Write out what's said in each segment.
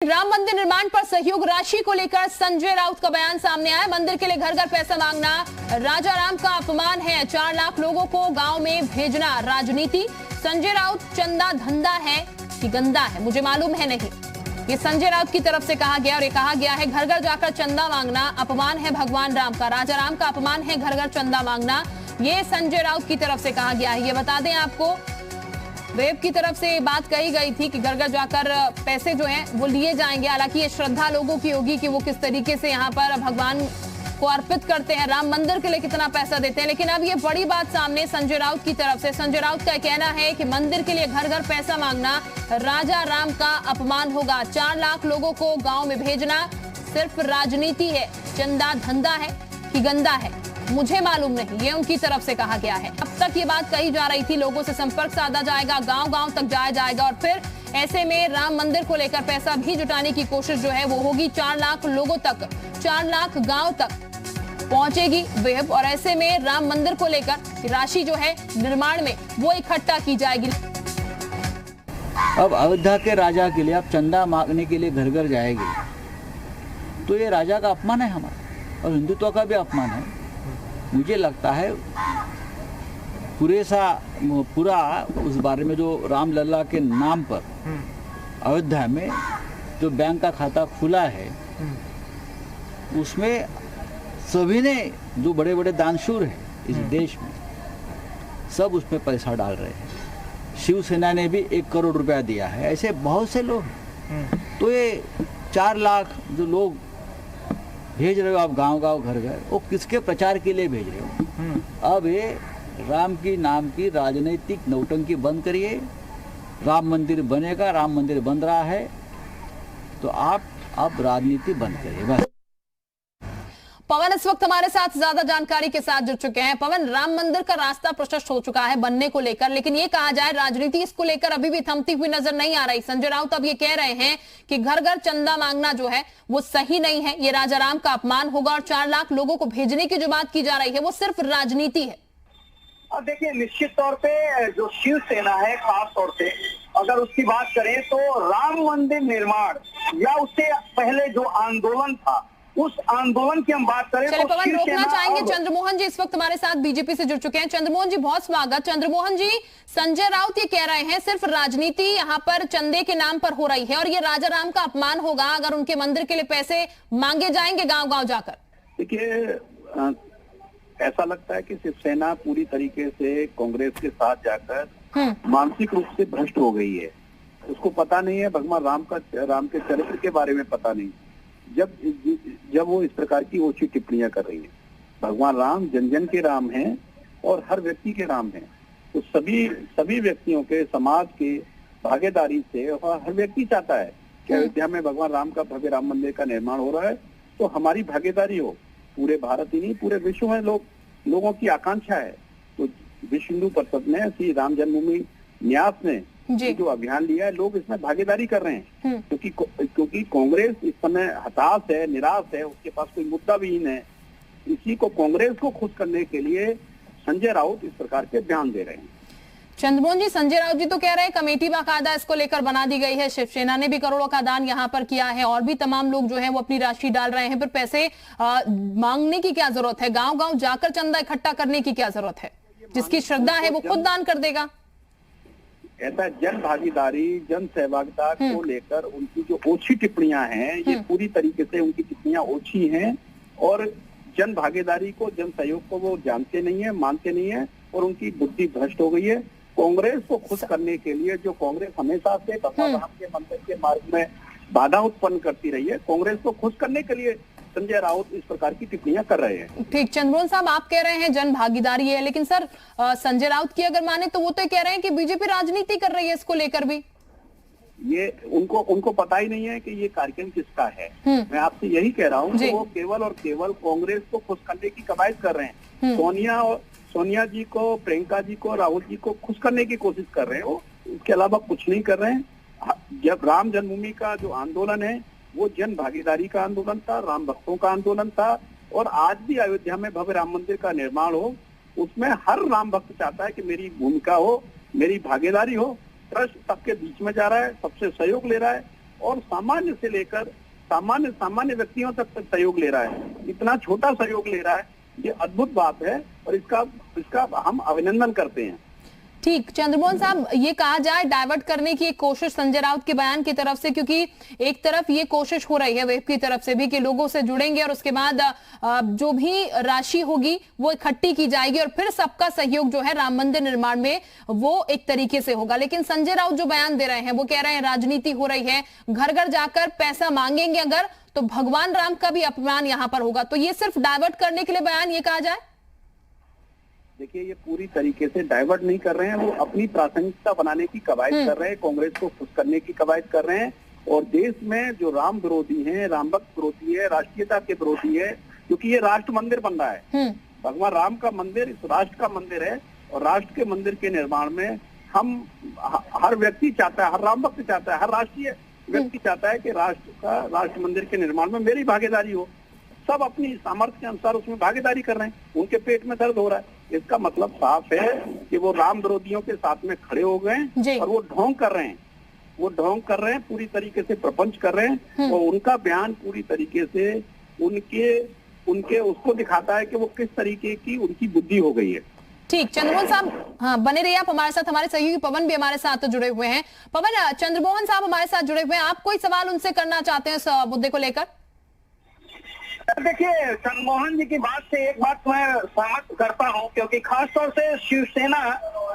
राम मंदिर निर्माण पर सहयोग राशि को लेकर संजय राउत का बयान सामने आया। मंदिर के लिए घर घर पैसा मांगना राजा राम का अपमान है। 4 लाख लोगों को गांव में भेजना राजनीति। संजय राउत, चंदा धंधा है कि गंदा है मुझे मालूम है नहीं, ये संजय राउत की तरफ से कहा गया। और ये कहा गया है घर घर जाकर चंदा मांगना अपमान है भगवान राम का, राजा राम का अपमान है घर घर चंदा मांगना, ये संजय राउत की तरफ से कहा गया है। ये बता दें आपको, वेब की तरफ से बात कही गई थी कि घर घर जाकर पैसे जो हैं वो लिए जाएंगे। हालांकि ये श्रद्धा लोगों की होगी कि वो किस तरीके से यहाँ पर भगवान को अर्पित करते हैं, राम मंदिर के लिए कितना पैसा देते हैं। लेकिन अब ये बड़ी बात सामने संजय राउत की तरफ से। संजय राउत का कहना है कि मंदिर के लिए घर घर पैसा मांगना राजा राम का अपमान होगा। 4 लाख लोगों को गाँव में भेजना सिर्फ राजनीति है, चंदा धंधा है कि गंदा है मुझे मालूम नहीं, ये उनकी तरफ से कहा गया है। अब तक ये बात कही जा रही थी, लोगों से संपर्क साधा जाएगा, गांव-गांव तक जाया जाएगा और फिर ऐसे में राम मंदिर को लेकर पैसा भी जुटाने की कोशिश जो है वो होगी। 4 लाख लोगों तक, 4 लाख गांव तक पहुंचेगी वेब और ऐसे में राम मंदिर को लेकर राशि जो है निर्माण में वो इकट्ठा की जाएगी। अब अयोध्या के राजा के लिए आप चंदा मांगने के लिए घर घर जाएगी तो ये राजा का अपमान है हमारा और हिंदुत्व का भी अपमान है। मुझे लगता है पूरा उस बारे में जो रामलला के नाम पर अयोध्या में जो बैंक का खाता खुला है उसमें सभी ने, जो बड़े बड़े दानशूर हैं इस देश में, सब उसमें पैसा डाल रहे हैं। शिवसेना ने भी 1 करोड़ रुपया दिया है, ऐसे बहुत से लोग हैं। तो ये 4 लाख जो लोग भेज रहे हो आप गांव-गांव घर-घर, वो किसके प्रचार के लिए भेज रहे हो? अब ये राम की नाम की राजनीतिक नौटंकी बंद करिए। राम मंदिर बनेगा, राम मंदिर बन रहा है तो आप अब राजनीति बंद करिए बस। पवन इस वक्त हमारे साथ ज्यादा जानकारी के साथ जुड़ चुके हैं। पवन, राम मंदिर का रास्ता प्रशस्त हो चुका है बनने को लेकर, लेकिन ये कहा जाए राजनीति इसको लेकर अभी भी थमती हुई नजर नहीं आ रही। संजय राउत अब ये कह रहे हैं कि घर घर चंदा मांगना जो है वो सही नहीं है, ये राजा राम का अपमान होगा और 4 लाख लोगों को भेजने की जो बात की जा रही है वो सिर्फ राजनीति है। अब देखिए, निश्चित तौर पे जो शिवसेना है, खास तौर से अगर उसकी बात करें तो राम मंदिर निर्माण या उससे पहले जो आंदोलन था उस आंदोलन की हम बात करें तो पवन रोकना चाहेंगे। चंद्रमोहन जी इस वक्त हमारे साथ बीजेपी से जुड़ चुके हैं। चंद्रमोहन जी बहुत स्वागत। चंद्रमोहन जी, संजय राउत ये कह रहे हैं सिर्फ राजनीति यहाँ पर चंदे के नाम पर हो रही है और ये राजा राम का अपमान होगा अगर उनके मंदिर के लिए पैसे मांगे जाएंगे गांव-गांव जाकर। देखिए, ऐसा लगता है कि शिवसेना पूरी तरीके से कांग्रेस के साथ जाकर मानसिक रूप से भ्रष्ट हो गई है। उसको पता नहीं है भगवान राम के चरित्र के बारे में पता नहीं। जब वो इस प्रकार की ओछी टिप्पणियां कर रही है, भगवान राम जन जन के राम हैं और हर व्यक्ति के राम हैं, तो सभी व्यक्तियों के, समाज के भागीदारी से और हर व्यक्ति चाहता है कि अयोध्या में भगवान राम का भव्य राम मंदिर का निर्माण हो रहा है तो हमारी भागीदारी हो। पूरे भारत ही नहीं, पूरे विश्व में लोगों की आकांक्षा है। तो विश्व हिंदू परिषद ने, श्री राम जन्मभूमि न्यास ने जो अभियान लिया है, लोग इसमें भागीदारी कर रहे हैं क्योंकि कांग्रेस इस समय हताश है, निराश है, उसके पास कोई मुद्दा भी नहीं है। इसी को, कांग्रेस को खुश करने के लिए संजय राउत इस प्रकार के बयान दे रहे हैं। चंद्रमोहन जी, संजय राउत जी तो कह रहे हैं कमेटी बाकायदा इसको लेकर बना दी गई है, शिवसेना ने भी करोड़ों का दान यहाँ पर किया है और भी तमाम लोग जो है वो अपनी राशि डाल रहे हैं। फिर पैसे मांगने की क्या जरूरत है? गांव-गांव जाकर चंदा इकट्ठा करने की क्या जरूरत है? जिसकी श्रद्धा है वो खुद दान कर देगा। ऐसा जन भागीदारी, जन सहभागिता को लेकर उनकी जो ओछी टिप्पणियां हैं, ये पूरी तरीके से उनकी टिप्पणियां ओछी हैं और जन भागीदारी को, जन सहयोग को वो जानते नहीं है, मानते नहीं है और उनकी बुद्धि भ्रष्ट हो गई है। कांग्रेस को खुश करने के लिए, जो कांग्रेस हमेशा से भगवान राम के मंदिर के मार्ग में बाधा उत्पन्न करती रही है, कांग्रेस को खुश करने के लिए संजय राउत इस प्रकार की टिप्पणियां कर रहे हैं। ठीक, चंद्रमोहन साहब आप कह रहे हैं जन भागीदारी है, लेकिन सर संजय राउत की अगर माने तो वो तो कह रहे हैं कि बीजेपी राजनीति कर रही है इसको लेकर भी। ये उनको पता ही नहीं है कि ये कार्यक्रम किसका है। मैं आपसे यही कह रहा हूँ कि वो केवल और केवल कांग्रेस को खुश करने की कवायद कर रहे हैं। सोनिया जी को, प्रियंका जी को, राहुल जी को खुश करने की कोशिश कर रहे हैं, वो इसके अलावा कुछ नहीं कर रहे हैं। जब राम जन्मभूमि का जो आंदोलन है वो जन भागीदारी का आंदोलन था, राम भक्तों का आंदोलन था और आज भी अयोध्या में भव्य राम मंदिर का निर्माण हो, उसमें हर राम भक्त चाहता है कि मेरी भूमिका हो, मेरी भागीदारी हो। ट्रस्ट सबके बीच में जा रहा है, सबसे सहयोग ले रहा है और सामान्य से लेकर सामान्य व्यक्तियों तक सहयोग ले रहा है। इतना छोटा सहयोग ले रहा है, ये अद्भुत बात है और इसका हम अभिनंदन करते हैं। ठीक, चंद्रमोहन साहब, ये कहा जाए डाइवर्ट करने की एक कोशिश संजय राउत के बयान की तरफ से, क्योंकि एक तरफ ये कोशिश हो रही है वेब की तरफ से भी कि लोगों से जुड़ेंगे और उसके बाद जो भी राशि होगी वो इकट्ठी की जाएगी और फिर सबका सहयोग जो है राम मंदिर निर्माण में वो एक तरीके से होगा। लेकिन संजय राउत जो बयान दे रहे हैं वो कह रहे हैं राजनीति हो रही है, घर घर जाकर पैसा मांगेंगे अगर तो भगवान राम का भी अपमान यहां पर होगा। तो ये सिर्फ डाइवर्ट करने के लिए बयान ये कहा जाए? देखिए, ये पूरी तरीके से डाइवर्ट नहीं कर रहे हैं, वो अपनी प्रासंगिकता बनाने की कवायद कर रहे हैं, कांग्रेस को खुश करने की कवायद कर रहे हैं। और देश में जो राम विरोधी हैं, राम भक्त विरोधी है, राष्ट्रीयता के विरोधी है, क्योंकि ये राष्ट्र मंदिर बन रहा है। भगवान राम का मंदिर इस राष्ट्र का मंदिर है और राष्ट्र के मंदिर के निर्माण में हम हर व्यक्ति चाहता है, हर राम भक्त चाहता है, हर राष्ट्रीय व्यक्ति चाहता है कि राष्ट्र मंदिर के निर्माण में मेरी भागीदारी हो। सब अपनी सामर्थ्य के अनुसार उसमें भागीदारी कर रहे हैं, उनके पेट में दर्द हो रहा है। इसका मतलब साफ है कि वो राम विरोधियों के साथ में खड़े हो गए और वो ढोंग कर रहे हैं, पूरी तरीके से प्रपंच कर रहे हैं। और उनका बयान पूरी तरीके से उनके उसको दिखाता है कि वो किस तरीके की उनकी बुद्धि हो गई है। ठीक, चंद्रमोहन साहब, हाँ बने रहिए आप हमारे साथ। हमारे सहयोगी पवन भी हमारे साथ जुड़े हुए हैं। पवन, चंद्रमोहन साहब हमारे साथ जुड़े हुए हैं, आप कोई सवाल उनसे करना चाहते हैं इस मुद्दे को लेकर? देखिए, चंद्रमोहन जी की बात से एक बात मैं सहमत करता हूं, क्योंकि खासतौर से शिवसेना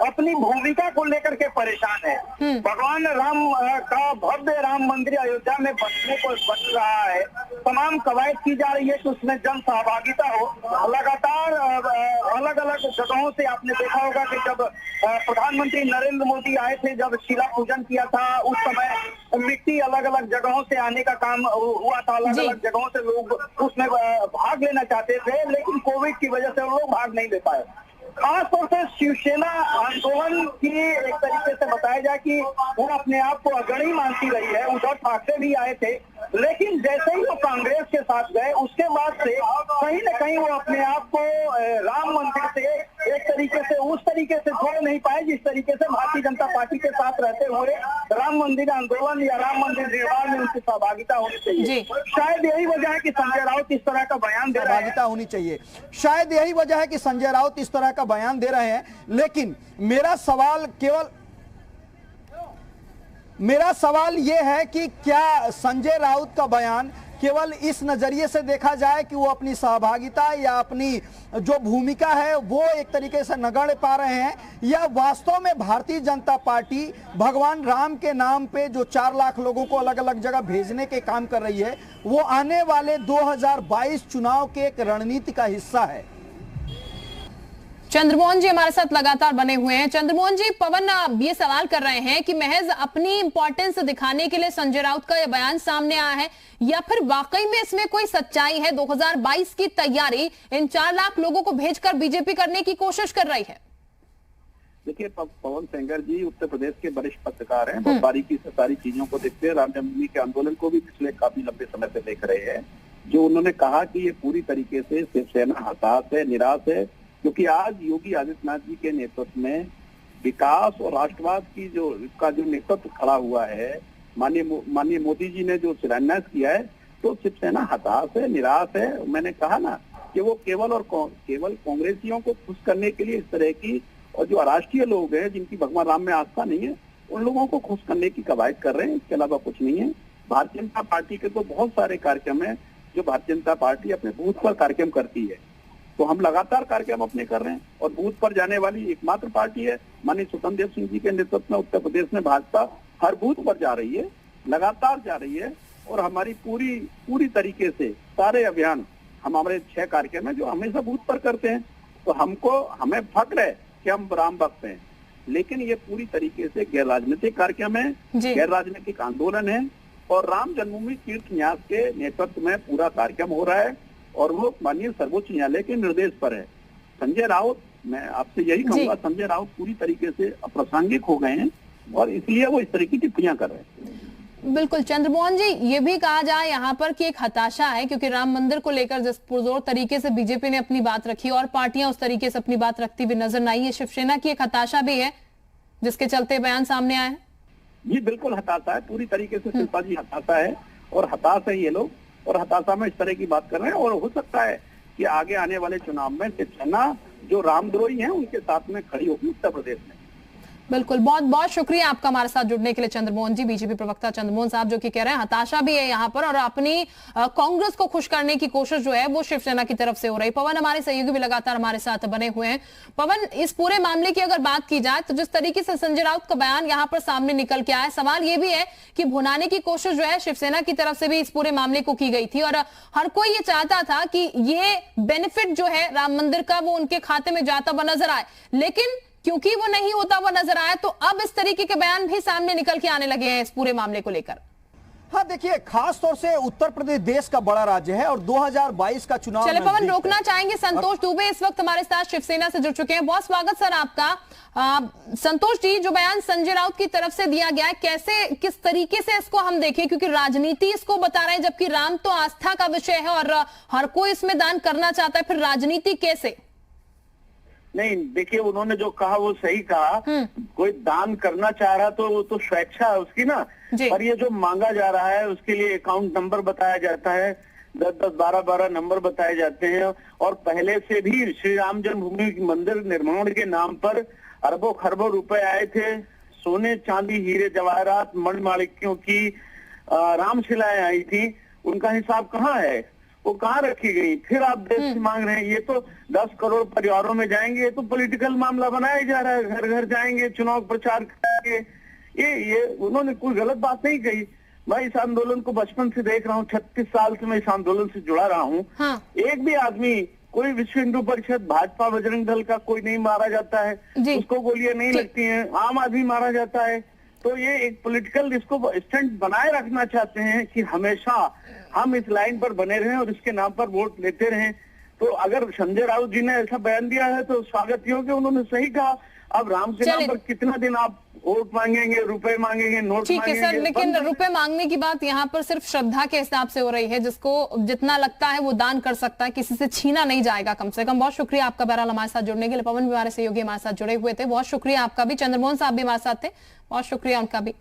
अपनी भूमिका को लेकर के परेशान है। भगवान राम का भव्य राम मंदिर अयोध्या में बनने को बन रहा है, तमाम कवायद की जा रही है कि उसमें जन सहभागिता हो। लगातार अलग अलग जगहों से आपने देखा होगा कि जब प्रधानमंत्री नरेंद्र मोदी आए थे, जब शिला पूजन किया था, उस समय मिट्टी अलग अलग जगहों से आने का काम हुआ था। अलग अलग जगहों से लोग उसमें भाग लेना चाहते थे, लेकिन कोविड की वजह से वो लोग भाग नहीं ले पाए। खासतौर से शिवसेना आंदोलन की एक तरीके से बताया जाए कि वो अपने आप को अग्रणी मानती रही है। उद्धव ठाकरे भी आए थे, लेकिन जैसे ही वो कांग्रेस के साथ गए उसके बाद से कहीं न कहीं वो अपने आप को राम मंदिर से एक तरीके से उस तरीके से छोड़ नहीं पाए जिस तरीके से भारतीय जनता पार्टी के साथ रहते हुए राम मंदिर आंदोलन या राम मंदिर निर्माण में उनकी सहभागिता होनी चाहिए। शायद यही वजह है कि संजय राउत इस तरह का बयान दे रहे हैं। सहभागिता होनी चाहिए, शायद यही वजह है कि संजय राउत इस तरह का बयान दे रहे हैं। लेकिन मेरा सवाल यह है कि क्या संजय राउत का बयान केवल इस नजरिए से देखा जाए कि वो अपनी सहभागिता या अपनी जो भूमिका है वो एक तरीके से नगण्य पा रहे हैं, या वास्तव में भारतीय जनता पार्टी भगवान राम के नाम पे जो 4 लाख लोगों को अलग अलग जगह भेजने के काम कर रही है वो आने वाले 2022 चुनाव के एक रणनीति का हिस्सा है? चंद्रमोहन जी हमारे साथ लगातार बने हुए हैं। चंद्रमोहन जी, पवन ये सवाल कर रहे हैं कि महज अपनी इंपॉर्टेंस दिखाने के लिए संजय राउत का यह बयान सामने आया है, या फिर वाकई में इसमें कोई सच्चाई है? 2022 की तैयारी इन 4 लाख लोगों को भेजकर बीजेपी करने की कोशिश कर रही है। देखिए, पवन सेंगर जी उत्तर प्रदेश के वरिष्ठ पत्रकार हैं, बहुत बारीकी से सारी चीजों को देखते हैं। राम जन्मभूमि के आंदोलन को भी पिछले काफी लंबे समय से देख रहे हैं। जो उन्होंने कहा कि ये पूरी तरीके से शिवसेना हताश है, निराश है, क्योंकि आज योगी आदित्यनाथ जी के नेतृत्व में विकास और राष्ट्रवाद की जो नेतृत्व खड़ा हुआ है, माननीय मोदी जी ने जो शिलान्यास किया है, तो शिवसेना हताश है, निराश है। मैंने कहा ना कि वो केवल कांग्रेसियों को खुश करने के लिए इस तरह की, और जो अराष्ट्रीय लोग हैं जिनकी भगवान राम में आस्था नहीं है, उन लोगों को खुश करने की कवायद कर रहे हैं, इसके अलावा कुछ नहीं है। भारतीय जनता पार्टी के तो बहुत सारे कार्यक्रम है जो भारतीय जनता पार्टी अपने बूथ पर कार्यक्रम करती है, तो हम लगातार कार्यक्रम अपने कर रहे हैं। और बूथ पर जाने वाली एकमात्र पार्टी है माननीय स्वतंत्र देव सिंह जी के नेतृत्व में उत्तर प्रदेश में भाजपा हर बूथ पर जा रही है, लगातार जा रही है। और हमारी पूरी तरीके से सारे अभियान, हमारे 6 कार्यक्रम है जो हमेशा बूथ पर करते हैं। तो हमें फक्र है कि हम राम भक्त हैं, लेकिन ये पूरी तरीके से गैर राजनीतिक कार्यक्रम है, गैर राजनीतिक आंदोलन है, और राम जन्मभूमि तीर्थ न्यास के नेतृत्व में पूरा कार्यक्रम हो रहा है, और वो माननीय सर्वोच्च न्यायालय के निर्देश पर है। संजय राउत, मैं आपसे यही कहूंगा, संजय राउत पूरी तरीके से अप्रासंगिक हो गए हैं और इसलिए वो इस तरह की टिप्पणियां कर रहे हैं। बिल्कुल चंद्रमोहन जी, ये भी कहा जाए यहाँ पर कि एक हताशा है, क्योंकि राम मंदिर को लेकर जिस पुरजोर तरीके से बीजेपी ने अपनी बात रखी और पार्टियां उस तरीके से अपनी बात रखती हुई नजर नहीं है, शिवसेना की एक हताशा भी है जिसके चलते बयान सामने आया है। जी बिल्कुल हताशा है, पूरी तरीके से शिल्पा जी हताशा है, और हताश है ये लोग, और हताशा में इस तरह की बात कर रहे हैं। और हो सकता है कि आगे आने वाले चुनाव में शिवसेना जो रामद्रोही हैं उनके साथ में खड़ी होगी उत्तर प्रदेश में। बिल्कुल, बहुत बहुत शुक्रिया आपका हमारे साथ जुड़ने के लिए चंद्रमोहन जी। बीजेपी प्रवक्ता चंद्रमोहन साहब जो कि कह रहे हैं हताशा भी है यहाँ पर, और अपनी कांग्रेस को खुश करने की कोशिश जो है वो शिवसेना की तरफ से हो रही। पवन हमारे सहयोगी भी लगातार हमारे साथ बने हुए हैं। पवन, इस पूरे मामले की अगर बात की जाए तो जिस तरीके से संजय राउत का बयान यहाँ पर सामने निकल के आया, सवाल ये भी है कि भुनाने की कोशिश जो है शिवसेना की तरफ से भी इस पूरे मामले को की गई थी, और हर कोई ये चाहता था कि ये बेनिफिट जो है राम मंदिर का वो उनके खाते में जाता हुआ नजर आए, लेकिन क्योंकि वो नहीं होता हुआ नजर आया तो अब इस तरीके के बयान भी सामने निकल के आने लगे हैं इस पूरे मामले को लेकर। हाँ देखिए, खास तौर से उत्तर प्रदेश देश का बड़ा राज्य है और 2022 का चुनाव। चले पवन, रोकना चाहेंगे संतोष दुबे इस वक्त हमारे साथ शिवसेना से जुड़ चुके हैं। बहुत स्वागत सर आपका। संतोष जी, जो बयान संजय राउत की तरफ से दिया गया है, कैसे किस तरीके से इसको हम देखें, क्योंकि राजनीति इसको बता रहे हैं, जबकि राम तो आस्था का विषय है और हर कोई इसमें दान करना चाहता है, फिर राजनीति कैसे? नहीं देखिए, उन्होंने जो कहा वो सही कहा, कोई दान करना चाह रहा तो वो तो स्वेच्छा है उसकी ना, पर ये जो मांगा जा रहा है उसके लिए अकाउंट नंबर बताया जाता है, 10-10, 12-12 नंबर बताए जाते हैं, और पहले से भी श्री राम जन्मभूमि मंदिर निर्माण के नाम पर अरबों खरबों रुपए आए थे, सोने चांदी हीरे जवाहरात मणिमाणिक्यों की रामशिलाएं आई थी, उनका हिसाब कहाँ है, वो कहाँ रखी गई? फिर आप देश से मांग रहे हैं, ये तो 10 करोड़ परिवारों में जाएंगे, ये तो पॉलिटिकल मामला बनाया जा रहा है, घर घर जाएंगे, चुनाव प्रचार करेंगे। ये उन्होंने कोई गलत बात नहीं कही। मैं इस आंदोलन को बचपन से देख रहा हूँ, 36 साल से मैं इस आंदोलन से जुड़ा रहा हूँ। हाँ। एक भी आदमी, कोई विश्व हिंदू परिषद, भाजपा, बजरंग दल का कोई नहीं मारा जाता है, उसको गोलियां नहीं लगती हैं, आम आदमी मारा जाता है। तो ये एक पॉलिटिकल इसको स्टंट बनाए रखना चाहते हैं कि हमेशा हम इस लाइन पर बने रहें और इसके नाम पर वोट लेते रहें। तो अगर संजय राउत जी ने ऐसा बयान दिया है तो स्वागत ही हो कि उन्होंने सही कहा। अब राम के नाम पर कितना दिन आप वोट मांगेंगे, रुपए मांगेंगे, नोट ठीक है सर, लेकिन रुपए मांगने की बात यहाँ पर सिर्फ श्रद्धा के हिसाब से हो रही है, जिसको जितना लगता है वो दान कर सकता है, किसी से छीना नहीं जाएगा कम से कम। बहुत शुक्रिया आपका बहरहाल हमारे साथ जुड़ने के लिए। पवन भी हमारे सहयोगी हमारे साथ जुड़े हुए थे, बहुत शुक्रिया आपका भी। चंद्रमोहन साहब भी हमारे साथ थे, बहुत शुक्रिया उनका भी।